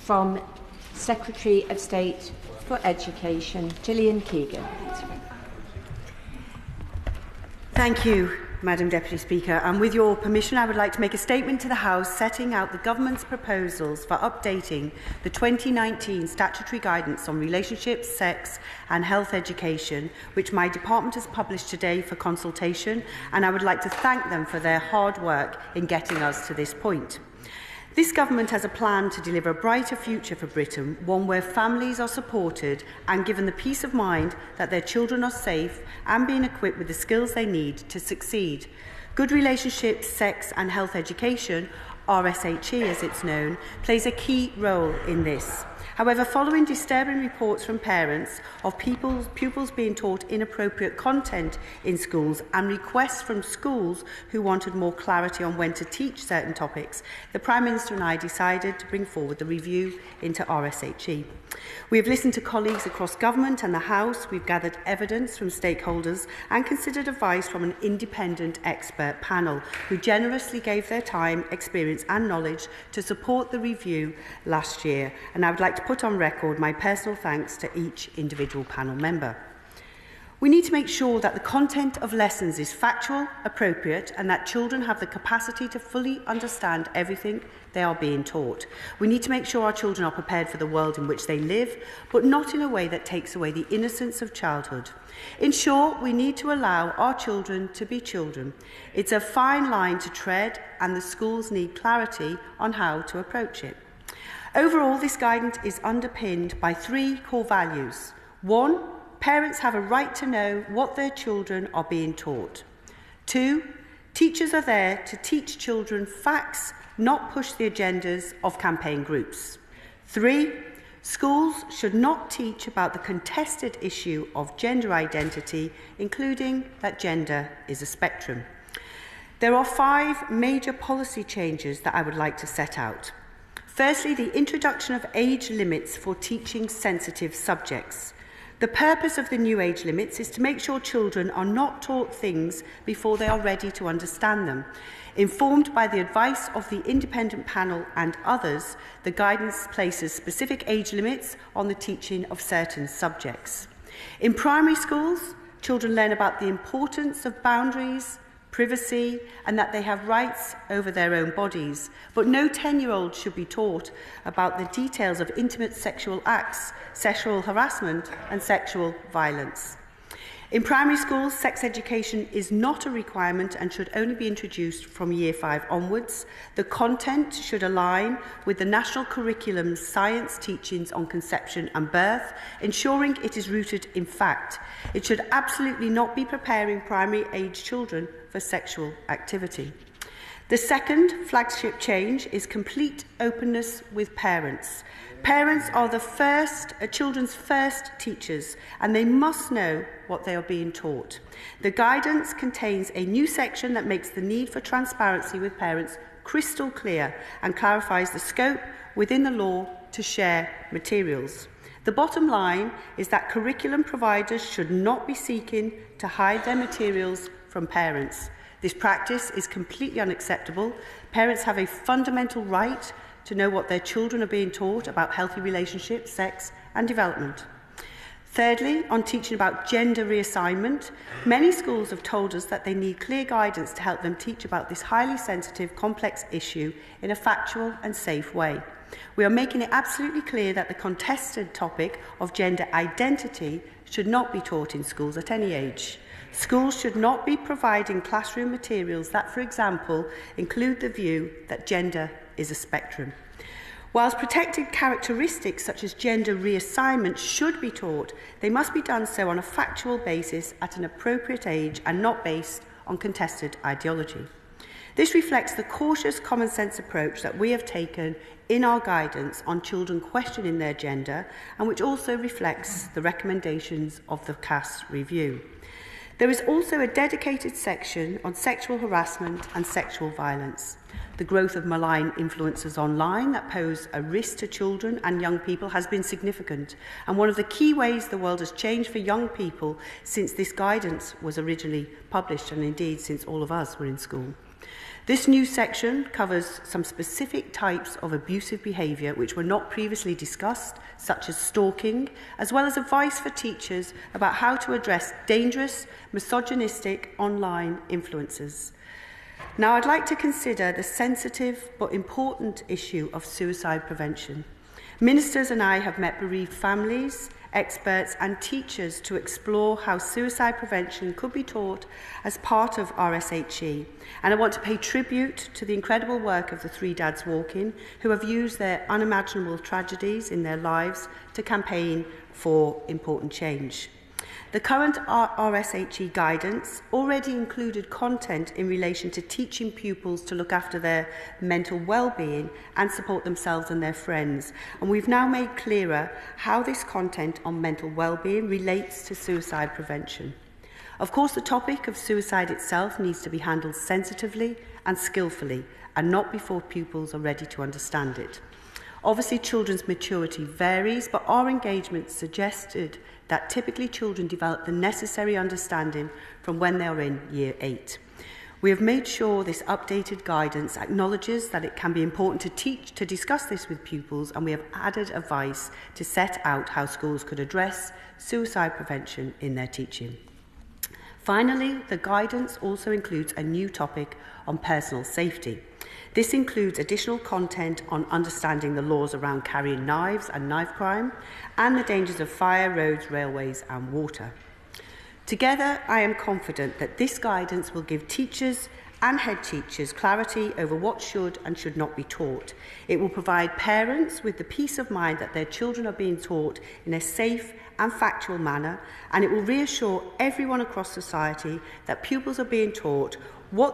from Secretary of State for Education, Gillian Keegan. Thank you, Madam Deputy Speaker. And with your permission, I would like to make a statement to the House setting out the Government's proposals for updating the 2019 statutory guidance on relationships, sex and health education, which my department has published today for consultation, and I would like to thank them for their hard work in getting us to this point. This government has a plan to deliver a brighter future for Britain, one where families are supported and given the peace of mind that their children are safe and being equipped with the skills they need to succeed. Good relationships, sex and health education, RSHE as it's known, plays a key role in this. However, following disturbing reports from parents of pupils being taught inappropriate content in schools and requests from schools who wanted more clarity on when to teach certain topics, the Prime Minister and I decided to bring forward the review into RSHE. We have listened to colleagues across government and the House, we've gathered evidence from stakeholders and considered advice from an independent expert panel who generously gave their time, experience and knowledge to support the review last year, and I would like to put on record my personal thanks to each individual panel member. We need to make sure that the content of lessons is factual, appropriate, and that children have the capacity to fully understand everything they are being taught. We need to make sure our children are prepared for the world in which they live, but not in a way that takes away the innocence of childhood. In short, we need to allow our children to be children. It's a fine line to tread, and the schools need clarity on how to approach it. Overall, this guidance is underpinned by three core values. 1, parents have a right to know what their children are being taught. 2, teachers are there to teach children facts, not push the agendas of campaign groups. 3, schools should not teach about the contested issue of gender identity, including that gender is a spectrum. There are 5 major policy changes that I would like to set out. Firstly, the introduction of age limits for teaching sensitive subjects. The purpose of the new age limits is to make sure children are not taught things before they are ready to understand them. Informed by the advice of the independent panel and others, the guidance places specific age limits on the teaching of certain subjects. In primary schools, children learn about the importance of boundaries, privacy, and that they have rights over their own bodies. But no 10-year-old should be taught about the details of intimate sexual acts, sexual harassment, and sexual violence. In primary schools, sex education is not a requirement and should only be introduced from Year 5 onwards. The content should align with the national curriculum's science teachings on conception and birth, ensuring it is rooted in fact. It should absolutely not be preparing primary-age children for sexual activity. The second flagship change is complete openness with parents. Parents are children's first teachers, and they must know what they are being taught. The guidance contains a new section that makes the need for transparency with parents crystal clear and clarifies the scope within the law to share materials. The bottom line is that curriculum providers should not be seeking to hide their materials from parents. This practice is completely unacceptable. Parents have a fundamental right to know what their children are being taught about healthy relationships, sex and development. Thirdly, on teaching about gender reassignment, many schools have told us that they need clear guidance to help them teach about this highly sensitive, complex issue in a factual and safe way. We are making it absolutely clear that the contested topic of gender identity should not be taught in schools at any age. Schools should not be providing classroom materials that, for example, include the view that gender is a spectrum. Whilst protected characteristics such as gender reassignment should be taught, they must be done so on a factual basis at an appropriate age and not based on contested ideology. This reflects the cautious common sense approach that we have taken in our guidance on children questioning their gender, and which also reflects the recommendations of the CAS review. There is also a dedicated section on sexual harassment and sexual violence. The growth of malign influencers online that pose a risk to children and young people has been significant, and one of the key ways the world has changed for young people since this guidance was originally published, and indeed since all of us were in school. This new section covers some specific types of abusive behaviour which were not previously discussed, such as stalking, as well as advice for teachers about how to address dangerous, misogynistic online influences. Now, I'd like to consider the sensitive but important issue of suicide prevention. Ministers and I have met bereaved families, experts and teachers to explore how suicide prevention could be taught as part of RSHE. And I want to pay tribute to the incredible work of the Three Dads Walk-In, who have used their unimaginable tragedies in their lives to campaign for important change. The current RSHE guidance already included content in relation to teaching pupils to look after their mental well-being and support themselves and their friends. And we've now made clearer how this content on mental well-being relates to suicide prevention. Of course, the topic of suicide itself needs to be handled sensitively and skillfully, and not before pupils are ready to understand it. Obviously, children's maturity varies, but our engagement suggested that typically children develop the necessary understanding from when they are in Year 8. We have made sure this updated guidance acknowledges that it can be important to discuss this with pupils, and we have added advice to set out how schools could address suicide prevention in their teaching. Finally, the guidance also includes a new topic on personal safety. This includes additional content on understanding the laws around carrying knives and knife crime, and the dangers of fire, roads, railways and water. Together, I am confident that this guidance will give teachers and head teachers clarity over what should and should not be taught. It will provide parents with the peace of mind that their children are being taught in a safe and factual manner, and it will reassure everyone across society that pupils are being taught what